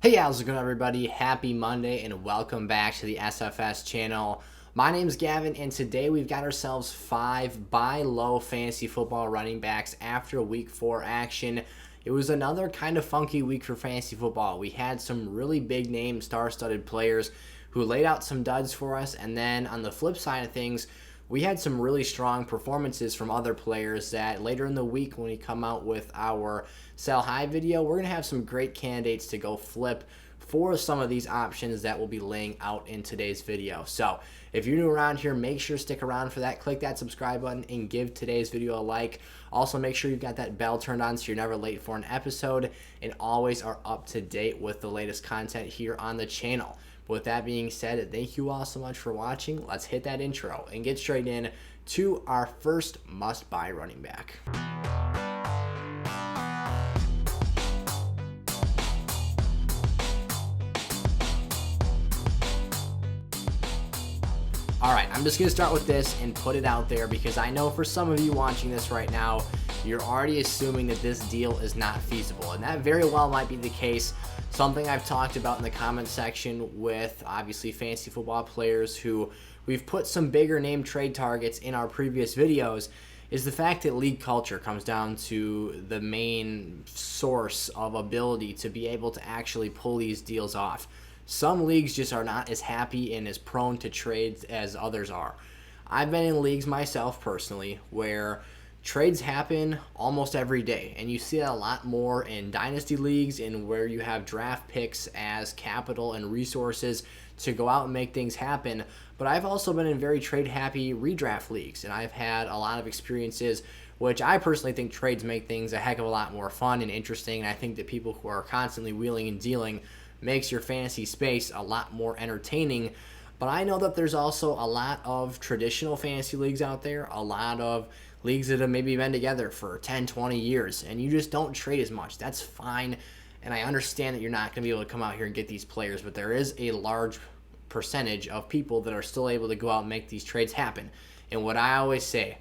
Hey, how's it going, everybody? Happy Monday and welcome back to the SFS channel. My name's Gavin, and today we've got ourselves 5 buy low fantasy football running backs after week 4 action. It was another kind of funky week for fantasy football. We had some really big name star-studded players who laid out some duds for us, and then on the flip side of things, we had some really strong performances from other players that later in the week when we come out with our sell high video, we're going to have some great candidates to go flip for some of these options that we'll be laying out in today's video. So if you're new around here, make sure to stick around for that. Click that subscribe button and give today's video a like. Also, make sure you've got that bell turned on so you're never late for an episode and always are up to date with the latest content here on the channel. With that being said, thank you all so much for watching. Let's hit that intro and get straight in to our first must-buy running back. All right, I'm just going to start with this and put it out there because I know for some of you watching this right now, you're already assuming that this deal is not feasible, and that very well might be the case. Something I've talked about in the comment section with obviously fantasy football players who we've put some bigger name trade targets in our previous videos is the fact that league culture comes down to the main source of ability to be able to actually pull these deals off. Some leagues just are not as happy and as prone to trades as others are. I've been in leagues myself personally where trades happen almost every day, and you see that a lot more in dynasty leagues and where you have draft picks as capital and resources to go out and make things happen. But I've also been in very trade-happy redraft leagues, and I've had a lot of experiences which I personally think trades make things a heck of a lot more fun and interesting, and I think that people who are constantly wheeling and dealing makes your fantasy space a lot more entertaining. But I know that there's also a lot of traditional fantasy leagues out there, a lot of leagues that have maybe been together for 10, 20 years, and you just don't trade as much. That's fine, and I understand that you're not going to be able to come out here and get these players, but there is a large percentage of people that are still able to go out and make these trades happen. And what I always say,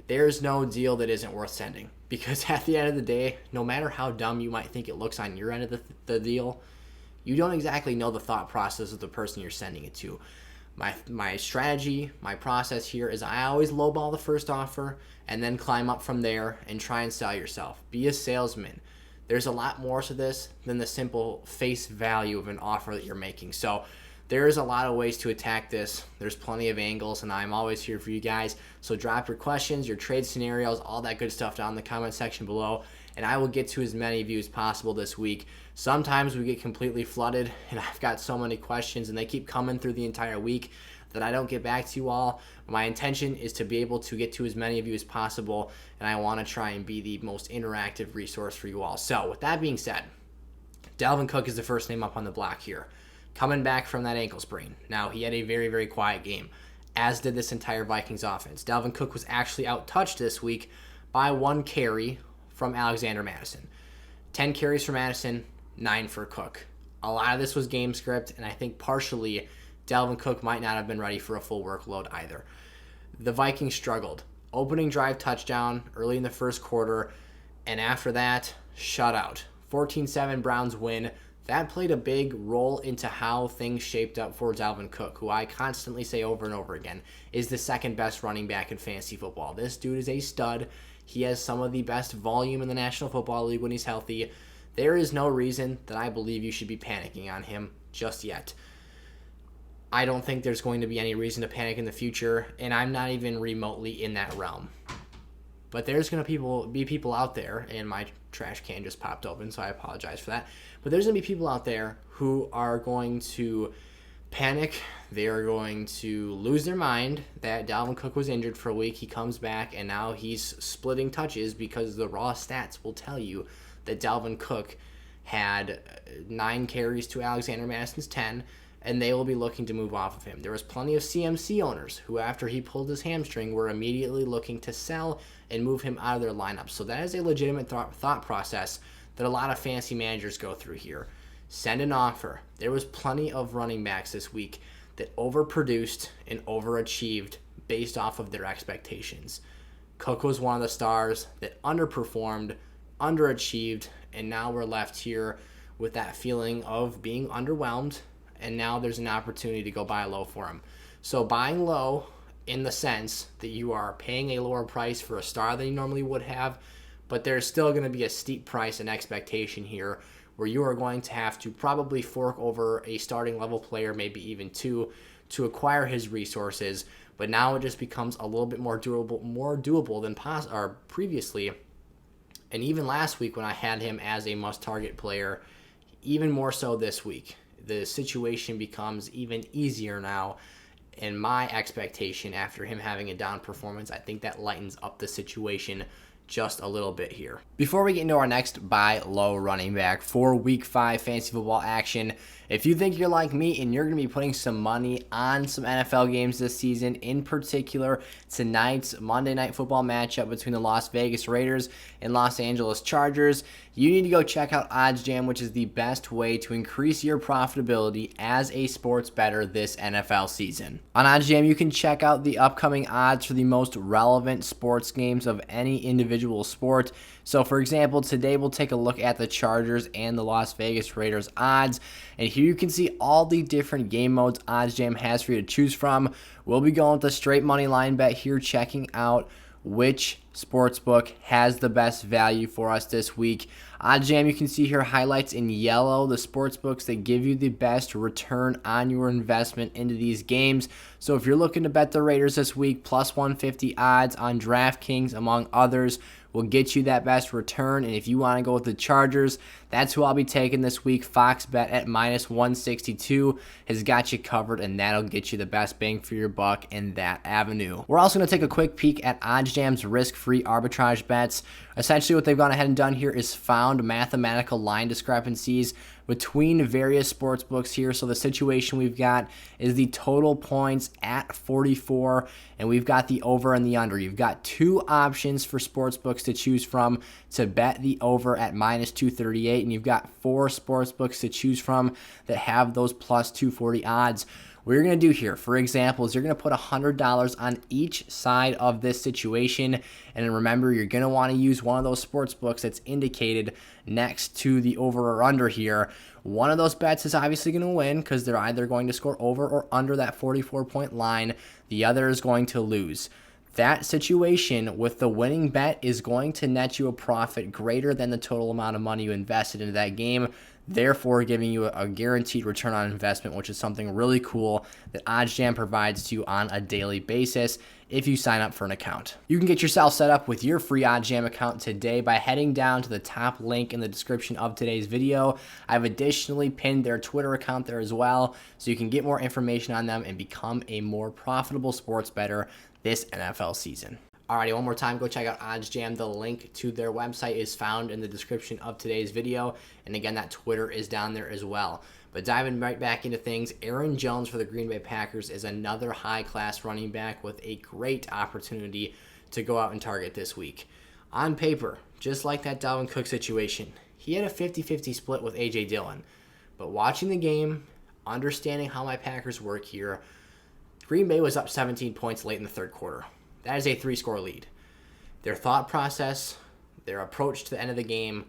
there's no deal that isn't worth sending, because at the end of the day, no matter how dumb you might think it looks on your end of the deal, you don't exactly know the thought process of the person you're sending it to. My strategy, my process here is I always lowball the first offer and then climb up from there and try and sell yourself. Be a salesman. There's a lot more to this than the simple face value of an offer that you're making. So there is a lot of ways to attack this. There's plenty of angles, and I'm always here for you guys. So drop your questions, your trade scenarios, all that good stuff down in the comment section below, and I will get to as many of you as possible this week. Sometimes we get completely flooded, and I've got so many questions, and they keep coming through the entire week that I don't get back to you all. My intention is to be able to get to as many of you as possible, and I want to try and be the most interactive resource for you all. So with that being said, Dalvin Cook is the first name up on the block here. Coming back from that ankle sprain. Now, he had a very, very quiet game, as did this entire Vikings offense. Dalvin Cook was actually out-touched this week by 1 carry from Alexander Mattison. 10 carries for Mattison, 9 for Cook. A lot of this was game script, and I think partially Dalvin Cook might not have been ready for a full workload either. The Vikings struggled. Opening drive touchdown early in the first quarter, and after that, shutout. 14-7 Browns win. That played a big role into how things shaped up for Dalvin Cook, who I constantly say over and over again is the second best running back in fantasy football. This dude is a stud. He has some of the best volume in the National Football League when he's healthy. There is no reason that I believe you should be panicking on him just yet. I don't think there's going to be any reason to panic in the future, and I'm not even remotely in that realm. But there's going to be people out there, and my trash can just popped open, so I apologize for that. But there's going to be people out there who are going to panic. They are going to lose their mind that Dalvin Cook was injured for a week. He comes back, and now he's splitting touches because the raw stats will tell you that Dalvin Cook had 9 carries to Alexander Mattison's 10, and they will be looking to move off of him. There was plenty of CMC owners who, after he pulled his hamstring, were immediately looking to sell and move him out of their lineup. So that is a legitimate thought process that a lot of fantasy managers go through here. Send an offer. There was plenty of running backs this week that overproduced and overachieved based off of their expectations. Cook was one of the stars that underperformed, underachieved, and now we're left here with that feeling of being underwhelmed, and now there's an opportunity to go buy low for him. So buying low in the sense that you are paying a lower price for a star than you normally would have, but there's still going to be a steep price and expectation here where you are going to have to probably fork over a starting level player, maybe even two, to acquire his resources. But now it just becomes a little bit more doable than previously. And even last week when I had him as a must-target player, even more so this week, the situation becomes even easier now. And my expectation after him having a down performance, I think that lightens up the situation just a little bit here. Before we get into our next buy low running back for week 5 fantasy football action, if you think you're like me and you're going to be putting some money on some NFL games this season, in particular tonight's Monday Night Football matchup between the Las Vegas Raiders and Los Angeles Chargers, you need to go check out OddsJam, which is the best way to increase your profitability as a sports bettor this NFL season. On OddsJam, you can check out the upcoming odds for the most relevant sports games of any individual sport. So, for example, today we'll take a look at the Chargers and the Las Vegas Raiders odds. And here you can see all the different game modes OddsJam has for you to choose from. We'll be going with a straight money line bet here, checking out which sportsbook has the best value for us this week. OddsJam, you can see here highlights in yellow the sportsbooks that give you the best return on your investment into these games. So if you're looking to bet the Raiders this week, plus 150 odds on DraftKings, among others, will get you that best return. And if you want to go with the Chargers, that's who I'll be taking this week. Fox Bet at minus 162 has got you covered, and that'll get you the best bang for your buck in that avenue. We're also going to take a quick peek at OddsJam's risk-free arbitrage bets. Essentially what they've gone ahead and done here is found mathematical line discrepancies between various sports books here. So the situation we've got is the total points at 44, and we've got the over and the under. You've got two options for sports books to choose from to bet the over at minus 238, and you've got 4 sports books to choose from that have those plus 240 odds. What you're going to do here, for example, is you're going to put $100 on each side of this situation. And remember, you're going to want to use one of those sports books that's indicated next to the over or under here. One of those bets is obviously going to win because they're either going to score over or under that 44-point line. The other is going to lose. That situation with the winning bet is going to net you a profit greater than the total amount of money you invested into that game, therefore giving you a guaranteed return on investment, which is something really cool that OddsJam provides to you on a daily basis if you sign up for an account. You can get yourself set up with your free OddsJam account today by heading down to the top link in the description of today's video. I've additionally pinned their Twitter account there as well, so you can get more information on them and become a more profitable sports bettor this NFL season. Alrighty, one more time, go check out OddsJam. The link to their website is found in the description of today's video. And again, that Twitter is down there as well. But diving right back into things, Aaron Jones for the Green Bay Packers is another high-class running back with a great opportunity to go out and target this week. On paper, just like that Dalvin Cook situation, he had a 50-50 split with A.J. Dillon. But watching the game, understanding how my Packers work here, Green Bay was up 17 points late in the third quarter. That is a 3-score lead. Their thought process, their approach to the end of the game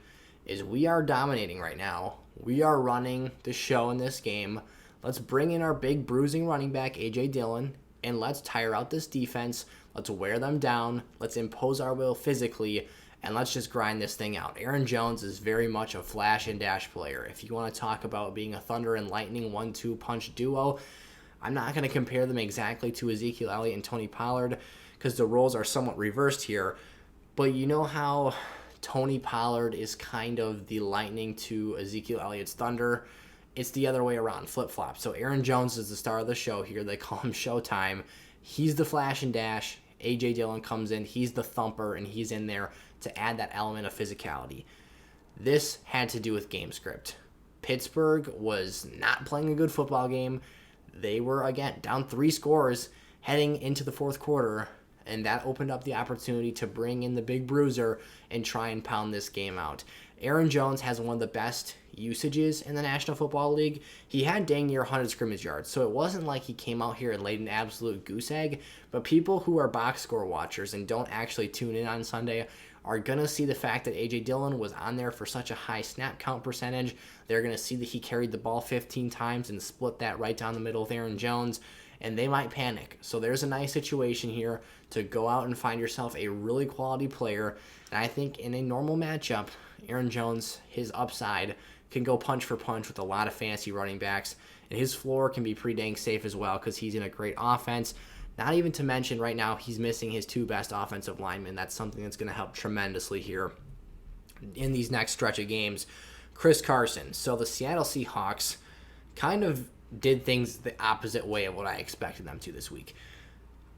is we are dominating right now. We are running the show in this game. Let's bring in our big bruising running back, A.J. Dillon, and let's tire out this defense. Let's wear them down. Let's impose our will physically, and let's just grind this thing out. Aaron Jones is very much a flash and dash player. If you want to talk about being a thunder and lightning 1-2 punch duo, I'm not going to compare them exactly to Ezekiel Elliott and Tony Pollard because the roles are somewhat reversed here. But you know how Tony Pollard is kind of the lightning to Ezekiel Elliott's thunder? It's the other way around, flip-flop. So Aaron Jones is the star of the show here. They call him Showtime. He's the flash and dash. A.J. Dillon comes in. He's the thumper, and he's in there to add that element of physicality. This had to do with game script. Pittsburgh was not playing a good football game. They were, again, down 3 scores heading into the fourth quarter, and that opened up the opportunity to bring in the big bruiser and try and pound this game out. Aaron Jones has one of the best usages in the National Football League. He had dang near 100 scrimmage yards, so it wasn't like he came out here and laid an absolute goose egg, but people who are box score watchers and don't actually tune in on Sunday are going to see the fact that A.J. Dillon was on there for such a high snap count percentage. They're going to see that he carried the ball 15 times and split that right down the middle with Aaron Jones, and they might panic. So there's a nice situation here to go out and find yourself a really quality player. And I think in a normal matchup, Aaron Jones, his upside, can go punch for punch with a lot of fancy running backs, and his floor can be pretty dang safe as well because he's in a great offense. Not even to mention right now he's missing his 2 best offensive linemen. That's something that's going to help tremendously here in these next stretch of games. Chris Carson. So the Seattle Seahawks kind of did things the opposite way of what I expected them to this week.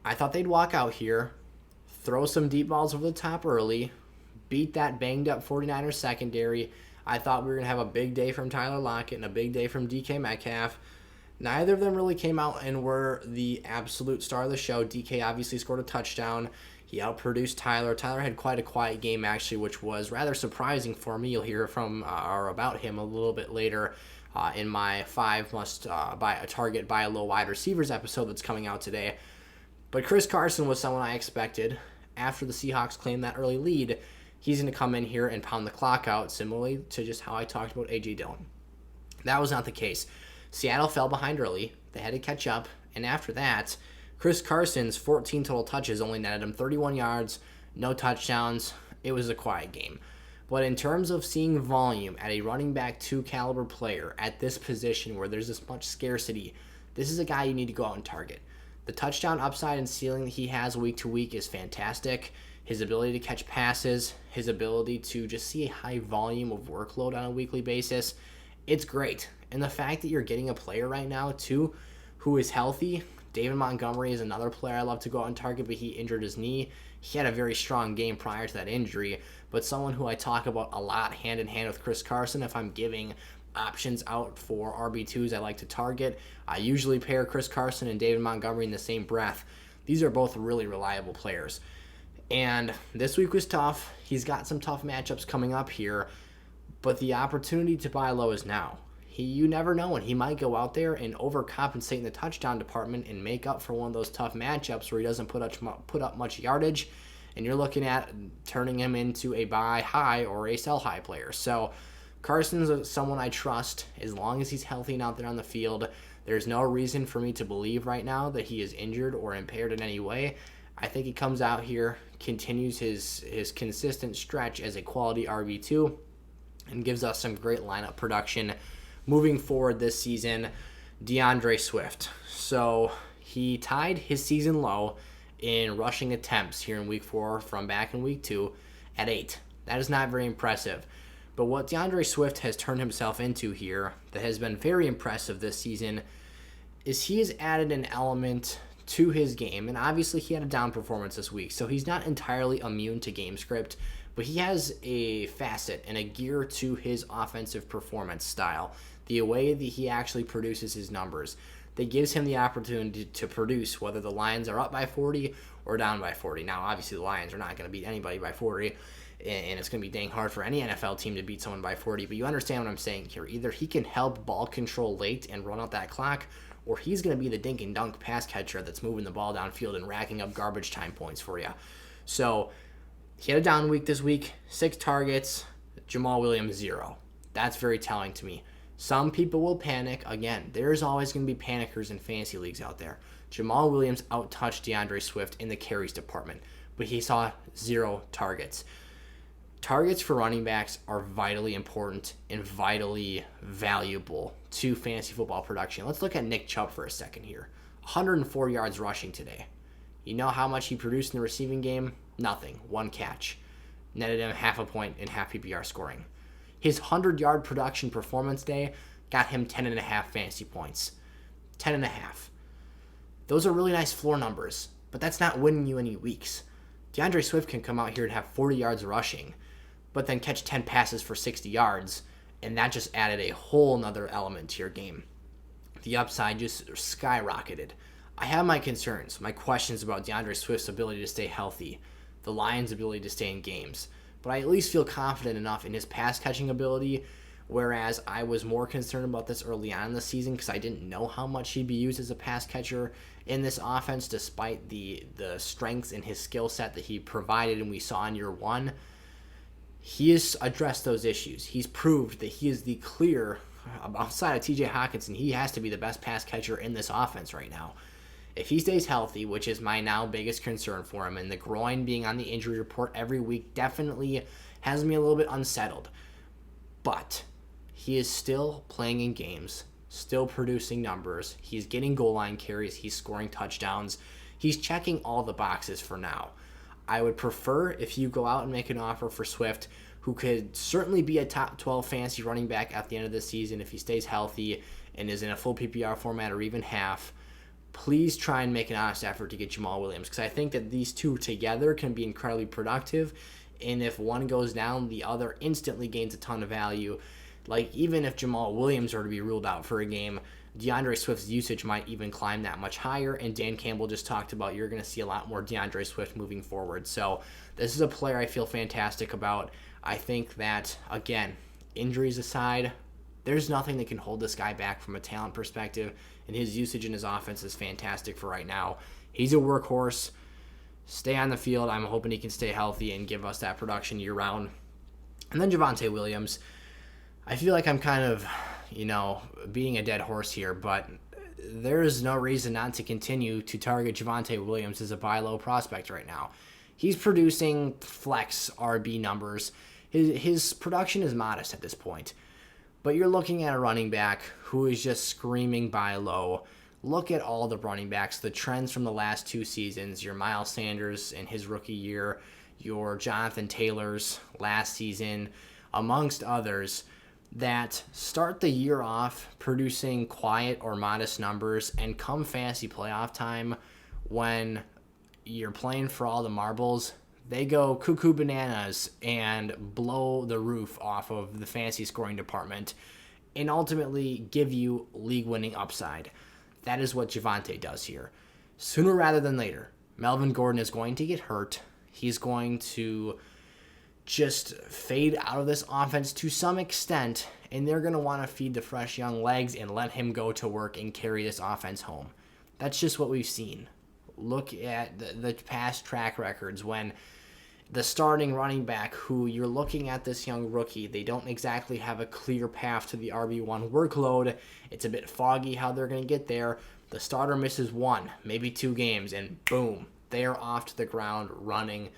I thought they'd walk out here, throw some deep balls over the top early, beat that banged up 49ers secondary. I thought we were going to have a big day from Tyler Lockett and a big day from DK Metcalf. Neither of them really came out and were the absolute star of the show. DK obviously scored a touchdown. He outproduced Tyler. Tyler had quite a quiet game, actually, which was rather surprising for me. You'll hear from or about him a little bit later in my 5 must buy a target, buy a low wide receivers episode that's coming out today. But Chris Carson was someone I expected. After the Seahawks claimed that early lead, he's going to come in here and pound the clock out, similarly to just how I talked about A.J. Dillon. That was not the case. Seattle fell behind early. They had to catch up. And after that, Chris Carson's 14 total touches only netted him 31 yards, no touchdowns. It was a quiet game. But in terms of seeing volume at a running back 2 caliber player at this position where there's this much scarcity, this is a guy you need to go out and target. The touchdown upside and ceiling that he has week to week is fantastic. His ability to catch passes, his ability to just see a high volume of workload on a weekly basis, it's great. And the fact that you're getting a player right now, too, who is healthy. David Montgomery is another player I love to go out and target, but he injured his knee. He had a very strong game prior to that injury, but someone who I talk about a lot hand in hand with Chris Carson. If I'm giving options out for RB2s I like to target, I usually pair Chris Carson and David Montgomery in the same breath. These are both really reliable players. And this week was tough. He's got some tough matchups coming up here, but the opportunity to buy low is now. You never know when he might go out there and overcompensate in the touchdown department and make up for one of those tough matchups where he doesn't put up much yardage, and you're looking at turning him into a buy high or a sell high player. So Carson's someone I trust as long as he's healthy and out there on the field. There's no reason for me to believe right now that he is injured or impaired in any way. I think he comes out here, continues his consistent stretch as a quality RB2, and gives us some great lineup production moving forward this season. DeAndre Swift. So he tied his season low in rushing attempts here in week 4 from back in week 2 at 8. That is not very impressive. But what DeAndre Swift has turned himself into here that has been very impressive this season is he has added an element to his game. And obviously he had a down performance this week, so he's not entirely immune to game script, but he has a facet and a gear to his offensive performance style. The way that he actually produces his numbers, that gives him the opportunity to produce whether the Lions are up by 40 or down by 40. Now, obviously, the Lions are not going to beat anybody by 40, and it's going to be dang hard for any NFL team to beat someone by 40, but you understand what I'm saying here. Either he can help ball control late and run out that clock, or he's going to be the dink and dunk pass catcher that's moving the ball downfield and racking up garbage time points for you. So he had a down week this week, 6 targets, Jamal Williams 0. That's very telling to me. Some people will panic. Again, there's always going to be panickers in fantasy leagues out there. Jamal Williams out-touched DeAndre Swift in the carries department, but he saw 0 targets. Targets for running backs are vitally important and vitally valuable to fantasy football production. Let's look at Nick Chubb for a second here. 104 yards rushing today. You know how much he produced in the receiving game? Nothing. 1 catch. Netted him half a point in half PPR scoring. His 100-yard production performance day got him 10.5 fantasy points. 10.5. Those are really nice floor numbers, but that's not winning you any weeks. DeAndre Swift can come out here and have 40 yards rushing, but then catch 10 passes for 60 yards, and that just added a whole nother element to your game. The upside just skyrocketed. I have my concerns, my questions about DeAndre Swift's ability to stay healthy, the Lions' ability to stay in games, but I at least feel confident enough in his pass-catching ability, whereas I was more concerned about this early on in the season because I didn't know how much he'd be used as a pass catcher in this offense despite the strengths in his skill set that he provided and we saw in year 1. he has addressed those issues. He's proved that he is the clear, outside of TJ Hawkinson, he has to be the best pass catcher in this offense right now. If he stays healthy, which is my now biggest concern for him, and the groin being on the injury report every week definitely has me a little bit unsettled. But he is still playing in games, still producing numbers. He's getting goal line carries. He's scoring touchdowns. He's checking all the boxes for now. I would prefer if you go out and make an offer for Swift, who could certainly be a top 12 fantasy running back at the end of the season if he stays healthy and is in a full PPR format or even half. Please try and make an honest effort to get Jamal Williams, because I think that these two together can be incredibly productive, and if one goes down, the other instantly gains a ton of value. Like, even if Jamal Williams were to be ruled out for a game, DeAndre Swift's usage might even climb that much higher, and Dan Campbell just talked about you're going to see a lot more DeAndre Swift moving forward. So this is a player I feel fantastic about. I think that, again, injuries aside, there's nothing that can hold this guy back from a talent perspective, and his usage in his offense is fantastic for right now. He's a workhorse. Stay on the field. I'm hoping he can stay healthy and give us that production year-round. And then Javonte Williams. I feel like I'm kind of, beating a dead horse here, but there is no reason not to continue to target Javonte Williams as a buy low prospect right now. He's producing flex RB numbers. His production is modest at this point. But you're looking at a running back who is just screaming buy low. Look at all the running backs, the trends from the last two seasons, your Miles Sanders in his rookie year, your Jonathan Taylor's last season, amongst others, that start the year off producing quiet or modest numbers, and come fantasy playoff time when you're playing for all the marbles, they go cuckoo bananas and blow the roof off of the fantasy scoring department and ultimately give you league-winning upside. That is what Javonte does here. Sooner rather than later, Melvin Gordon is going to get hurt. He's going to just fade out of this offense to some extent, and they're going to want to feed the fresh young legs and let him go to work and carry this offense home. That's just what we've seen. Look at the past track records when the starting running back, who you're looking at this young rookie, they don't exactly have a clear path to the RB1 workload. It's a bit foggy how they're going to get there. The starter misses one, maybe 2 games, and boom, they are off to the ground running.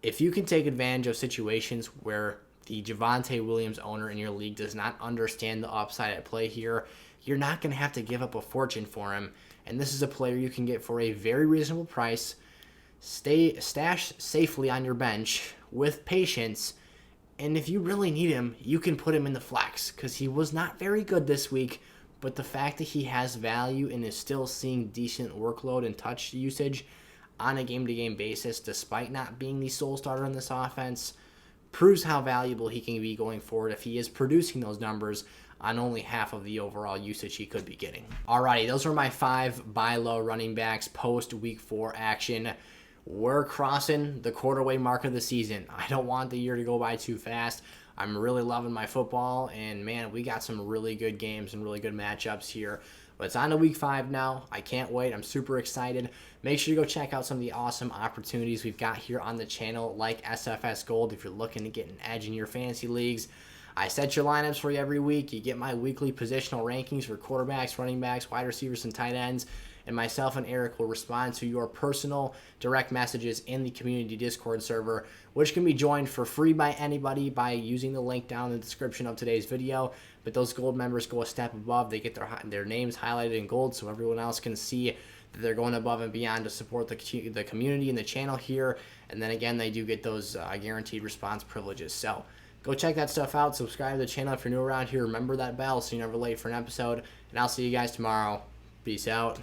If you can take advantage of situations where the Javonte Williams owner in your league does not understand the upside at play here, you're not going to have to give up a fortune for him. And this is a player you can get for a very reasonable price. Stash safely on your bench with patience, and if you really need him, you can put him in the flex, because he was not very good this week, but the fact that he has value and is still seeing decent workload and touch usage on a game-to-game basis despite not being the sole starter in this offense proves how valuable he can be going forward if he is producing those numbers on only half of the overall usage he could be getting. Alrighty, those are my 5 buy low running backs post week 4 action. We're crossing the quarterway mark of the season. I don't want the year to go by too fast. I'm really loving my football, and man, we got some really good games and really good matchups here. But it's on to week 5 now. I can't wait. I'm super excited. Make sure you go check out some of the awesome opportunities we've got here on the channel, like SFS Gold, if you're looking to get an edge in your fantasy leagues. I set your lineups for you every week. You get my weekly positional rankings for quarterbacks, running backs, wide receivers, and tight ends. And myself and Eric will respond to your personal direct messages in the community Discord server, which can be joined for free by anybody by using the link down in the description of today's video. But those gold members go a step above. They get their names highlighted in gold so everyone else can see that they're going above and beyond to support the community and the channel here. And then again, they do get those guaranteed response privileges. So go check that stuff out. Subscribe to the channel if you're new around here. Remember that bell so you're never late for an episode. And I'll see you guys tomorrow. Peace out.